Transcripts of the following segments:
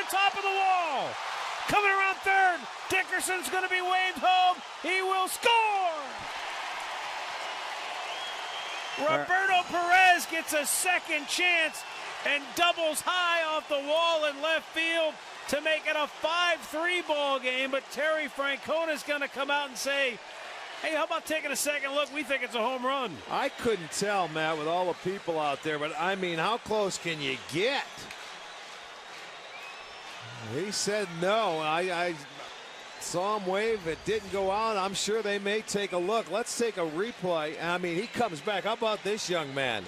the top of the wall. Coming around third. Dickerson's going to be waved home. He will score. Roberto Perez gets a second chance and doubles high off the wall in left field to make it a 5-3 ball game. But Terry Francona's going to come out and say, hey, how about taking a second look? We think it's a home run. I couldn't tell, Matt, with all the people out there, but I mean, how close can you get? He said no. I saw him wave. It didn't go out. I'm sure they may take a look. Let's take a replay. I mean, he comes back. How about this young man?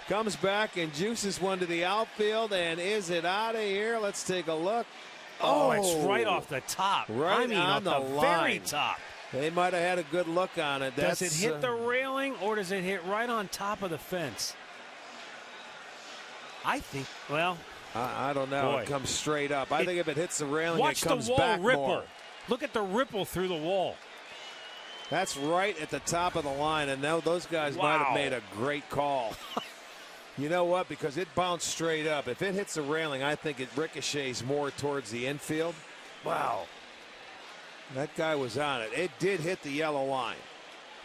Comes back and juices one to the outfield. And is it out of here? Let's take a look. Oh, it's right off the top. Right, I mean, on off the the line. very top. They might have had a good look on it. Does it hit the railing or does it hit right on top of the fence? I think, well, I don't know. Boy. It comes straight up. I think if it hits the railing, watch it comes the wall back ripple. more. Look at the ripple through the wall. That's right at the top of the line, and now those guys might have made a great call. You know what? Because it bounced straight up. If it hits the railing, I think it ricochets more towards the infield. Wow. That guy was on it. It did hit the yellow line.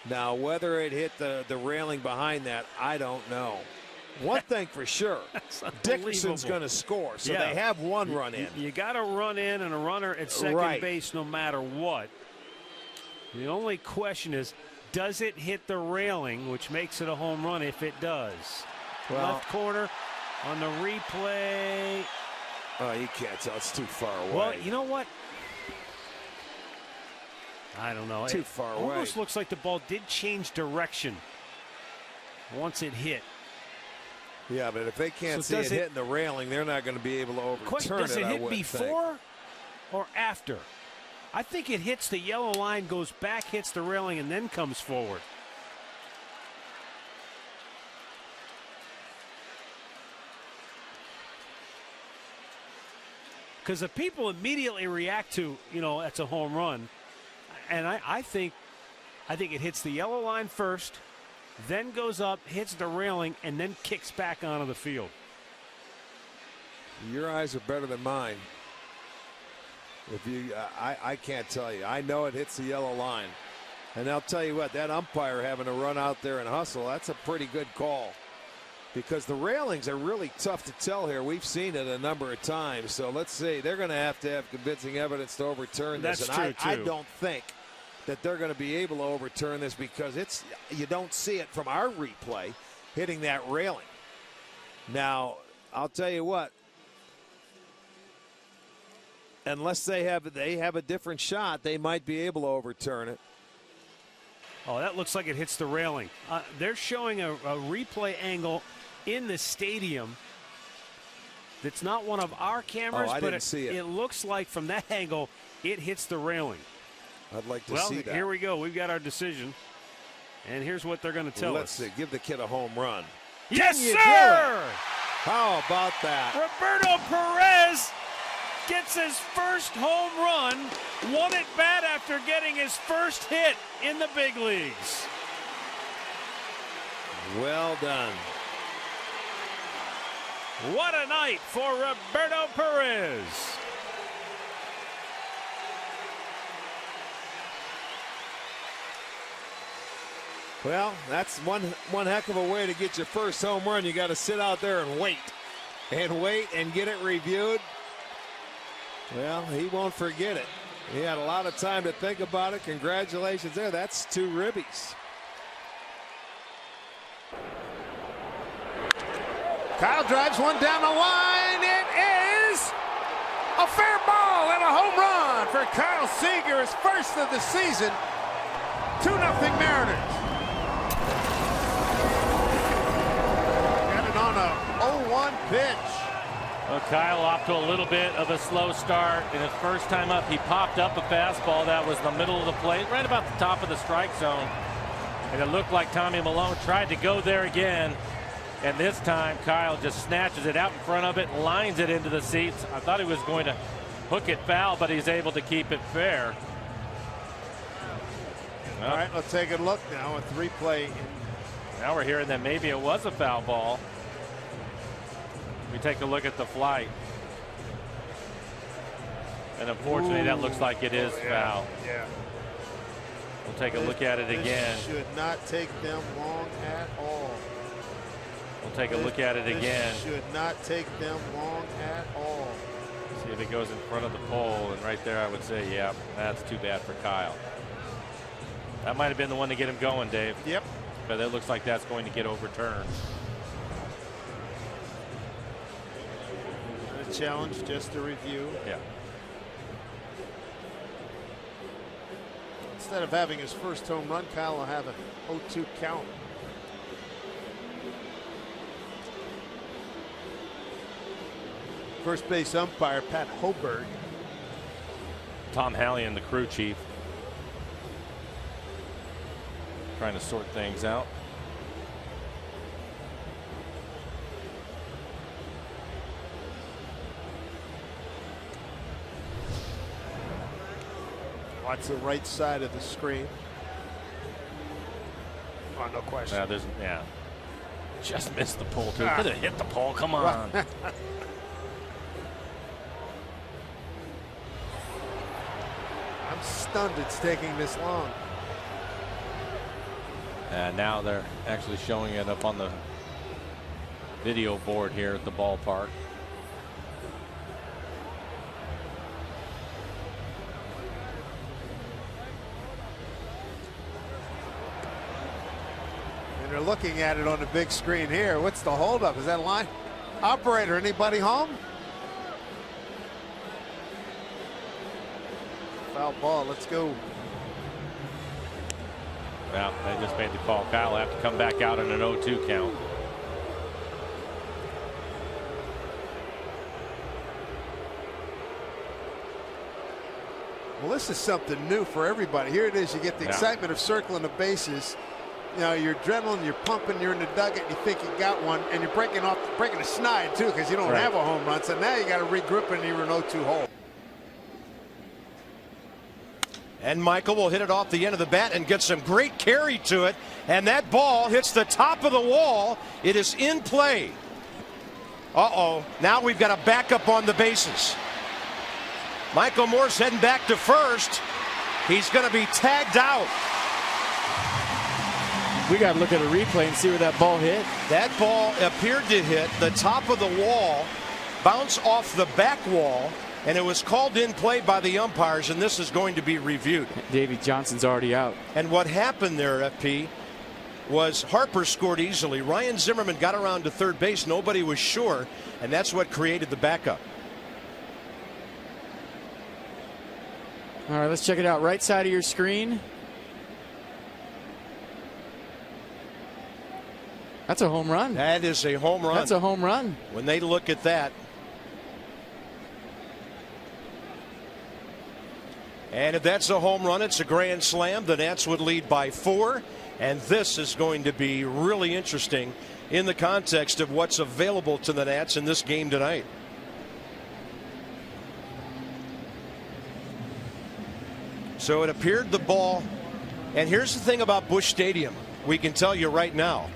Now, whether it hit the railing behind that, I don't know. One thing for sure, Dickerson's going to score, so they have one run in. You got a run in and a runner at second base no matter what. The only question is, does it hit the railing, which makes it a home run if it does? Well, left corner on the replay. Oh, you can't tell. It's too far away. Well, you know what? I don't know. Too far away. Almost looks like the ball did change direction once it hit. Yeah, but if they can't see it hitting the railing, they're not going to be able to overturn it. Does it hit before think. or after? I think it hits the yellow line, goes back, hits the railing, and then comes forward. Because the people immediately react to, you know, that's a home run. And I think it hits the yellow line first, then goes up, hits the railing, and then kicks back onto the field. Your eyes are better than mine. If you, I can't tell you. I know it hits the yellow line. And I'll tell you what, that umpire having to run out there and hustle, that's a pretty good call. Because the railings are really tough to tell here. We've seen it a number of times. So let's see. They're going to have convincing evidence to overturn this. That's and true, I don't think that they're going to be able to overturn this because you don't see it from our replay hitting that railing. Now, I'll tell you what. Unless they have a different shot, they might be able to overturn it. Oh, that looks like it hits the railing. They're showing a replay angle in the stadium. It's not one of our cameras, I but didn't see it. It looks like from that angle it hits the railing. I'd like to see that. Here we go. We've got our decision. And here's what they're going to tell us. Let's see. Give the kid a home run. Yes, sir! How about that? Roberto Perez gets his first home run, one at bat after getting his first hit in the big leagues. Well done. What a night for Roberto Perez. Well, that's one heck of a way to get your first home run. You got to sit out there and wait and get it reviewed. Well, he won't forget it. He had a lot of time to think about it. Congratulations there. That's two ribbies. Kyle drives one down the line. It is a fair ball and a home run for Kyle Seager, his first of the season. 2-0 Mariners. Got it on a 0-1 pitch. Well, Kyle off to a little bit of a slow start. In his first time up, he popped up a fastball that was in the middle of the plate, right about the top of the strike zone. And it looked like Tommy Malone tried to go there again. And this time, Kyle just snatches it out in front of it, lines it into the seats. I thought he was going to hook it foul, but he's able to keep it fair. Well, all right, let's take a look now at the replay. Now we're hearing that maybe it was a foul ball. We take a look at the flight. And unfortunately, that looks like it is foul. Yeah. We'll take a look at it again. This should not take them long at all. We'll take a look at it again. Should not take them long at all. See if it goes in front of the pole, and right there I would say, yeah, that's too bad for Kyle. That might have been the one to get him going, Dave. Yep. But it looks like that's going to get overturned. A challenge, just a review. Yeah. Instead of having his first home run, Kyle will have an 0-2 count. First base umpire Pat Hoberg. Tom Hallion, the crew chief, trying to sort things out. Watch the right side of the screen. Oh, no question. Yeah. Just missed the pole, too. Could have hit the pole. Come on. I'm stunned it's taking this long. And now they're actually showing it up on the video board here at the ballpark. And they're looking at it on the big screen here. What's the holdup? Is that line? Operator, anybody home? Foul ball, let's go. Yeah, they just made the call. Kyle will have to come back out in an 0-2 count. Well, this is something new for everybody. Here it is. You get the excitement of circling the bases. You know, your adrenaline, you're pumping, you're in the dugout, you think you got one, and you're breaking a snide, too, because you don't have a home run. So now you got to regroup and you're an 0-2 hole. And Michael will hit it off the end of the bat and get some great carry to it. And that ball hits the top of the wall. It is in play. Uh-oh. Now we've got a backup on the bases. Michael Moore's heading back to first. He's going to be tagged out. We got to look at a replay and see where that ball hit. That ball appeared to hit the top of the wall, bounce off the back wall, and it was called in play by the umpires, and this is going to be reviewed. Davey Johnson's already out. And what happened there, FP, was Harper scored easily. Ryan Zimmerman got around to third base. Nobody was sure, and that's what created the backup. All right, let's check it out. Right side of your screen. That's a home run. That is a home run. That's a home run. When they look at that. And if that's a home run, it's a grand slam. The Nats would lead by 4. And this is going to be really interesting in the context of what's available to the Nats in this game tonight. So it appeared the ball. And here's the thing about Busch Stadium. We can tell you right now.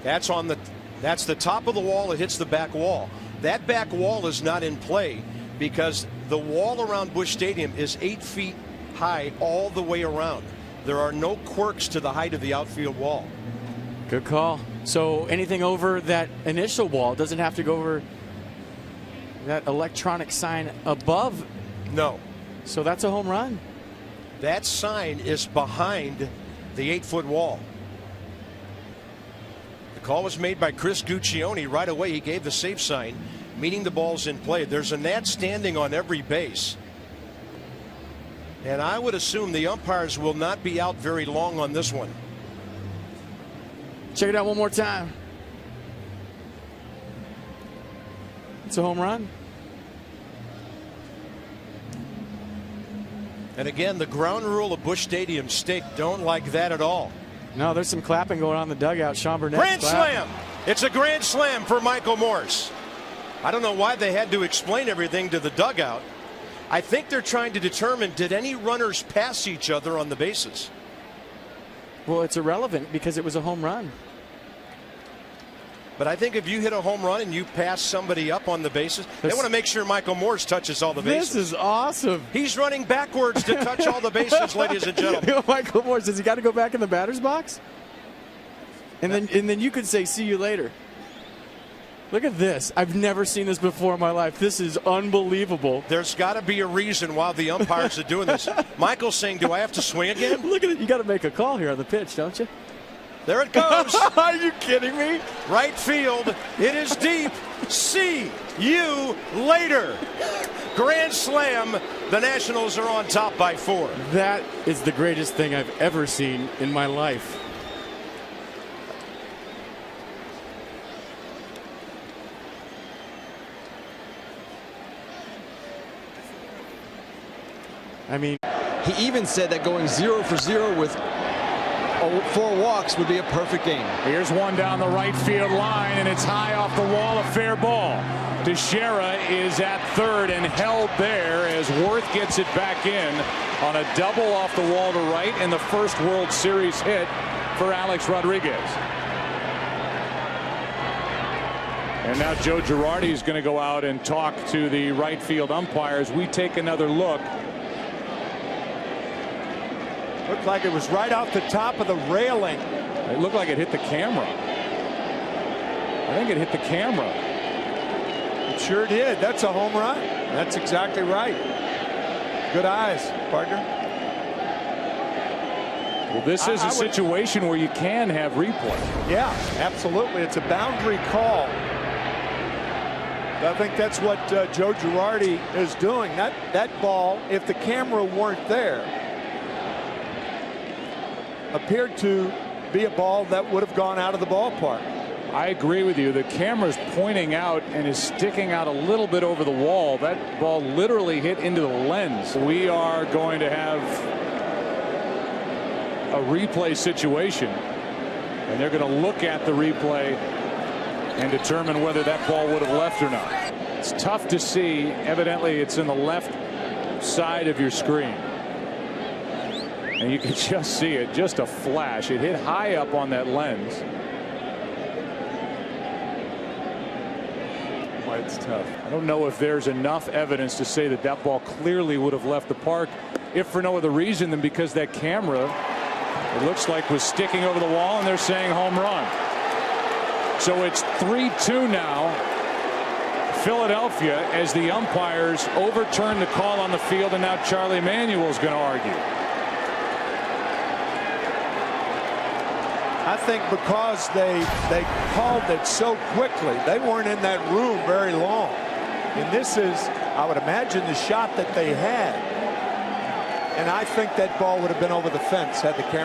That's the top of the wall. It hits the back wall. That back wall is not in play because the wall around Busch Stadium is 8 feet high all the way around. There are no quirks to the height of the outfield wall. Good call. So anything over that initial wall doesn't have to go over that electronic sign above. No. So that's a home run. That sign is behind the 8-foot wall. The call was made by Chris Guccione. Right away he gave the safe sign, meaning the ball's in play. There's a Nat standing on every base. And I would assume the umpires will not be out very long on this one. Check it out one more time. It's a home run. And again, the ground rule of Busch Stadium State don't like that at all. No, there's some clapping going on in the dugout. Sean Burnett. Grand slam. It's a grand slam for Michael Morse. I don't know why they had to explain everything to the dugout. I think they're trying to determine, did any runners pass each other on the bases? Well, it's irrelevant because it was a home run. But I think if you hit a home run and you pass somebody up on the bases, they want to make sure Michael Morse touches all the bases. This is awesome. He's running backwards to touch all the bases, ladies and gentlemen. Michael Morse, does he got to go back in the batter's box? And then you could say, see you later. Look at this. I've never seen this before in my life. This is unbelievable. There's got to be a reason why the umpires are doing this. Michael's saying, do I have to swing again? Look at it. You got to make a call here on the pitch, don't you? There it goes. Are you kidding me? Right field. It is deep. See you later. Grand slam. The Nationals are on top by 4. That is the greatest thing I've ever seen in my life. I mean, he even said that going 0 for 0 with 4 walks would be a perfect game. Here's one down the right field line, and it's high off the wall, a fair ball. Teixeira is at third and held there as Worth gets it back in on a double off the wall to right, and the first World Series hit for Alex Rodriguez. And now Joe Girardi is going to go out and talk to the right field umpires. We take another look. Looked like it was right off the top of the railing. It looked like it hit the camera. I think it hit the camera. It sure did. That's a home run. That's exactly right. Good eyes, partner. Well, this is a situation where you can have replay. Yeah, absolutely. It's a boundary call. I think that's what Joe Girardi is doing. That ball, if the camera weren't there, appeared to be a ball that would have gone out of the ballpark. I agree with you. The camera's pointing out and is sticking out a little bit over the wall. That ball literally hit into the lens. We are going to have a replay situation, and they're going to look at the replay and determine whether that ball would have left or not. It's tough to see. Evidently, it's in the left side of your screen. And you can just see it, just a flash. It hit high up on that lens. Boy, it's tough. I don't know if there's enough evidence to say that that ball clearly would have left the park, if for no other reason than because that camera, it looks like, was sticking over the wall, and they're saying home run. So it's 3-2 now. Philadelphia, as the umpires overturn the call on the field, and now Charlie Manuel's going to argue. I think because they called it so quickly, they weren't in that room very long. And this is, I would imagine, the shot that they had. And I think that ball would have been over the fence had the camera